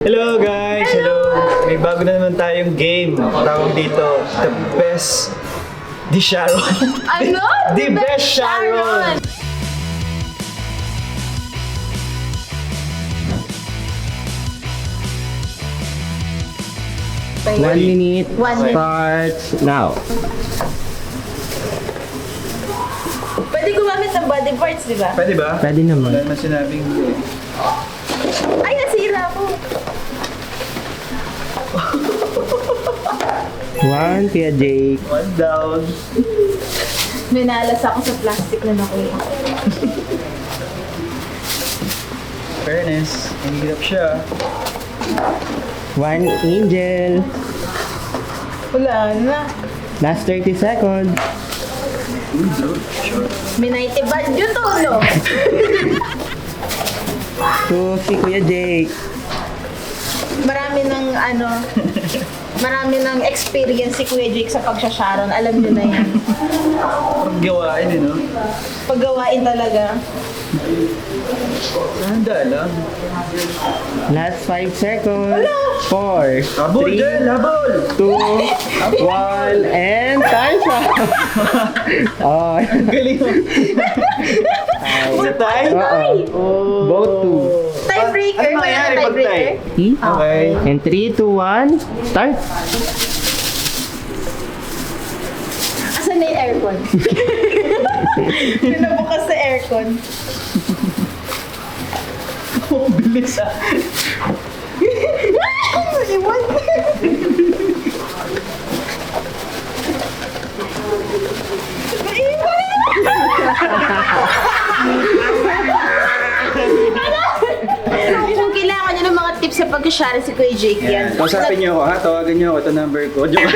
Hello guys! Hello! May bago na naman tayong game. Tawag dito, The Best Di Sharon. Ano? The Best Sharon! One minute One minute. starts now. Pwede gumamit ng body parts, di ba? Pwede ba? Pwede Wala naman. naman sinabing Ay, nasira ko. One, Kuya Jake. one down. Minalas ako sa plastic na nakuha. Fairness, nahihirap siya. One, Angel. Wala na. Last 30 seconds. May 90 bad yun to, no? Two, si Kuya Jake. Marami ng experience si Kuya Jake sa pagsasharon. Alam niyo na yan. Parang gawain eh, no? Paggawain talaga. Handa lang. Last 5 seconds. 4, Habol, Jel! 3, Habol! 2, 1, and time's up! Oh, Galing mo. Isa tayo? oo. Both two. Tiebreaker. Ano mangyayari pag tie? Okay. And 3, 2, 1, start! Asan na yung aircon? Pinabukas sa aircon. Oh, bilis ah. Iwan. Kung kailangan nyo ng mga tips sa pag-share si Kuya Jake yan. Kausapin niyo ako ha, tawagan niyo ako, ito number ko. Joke.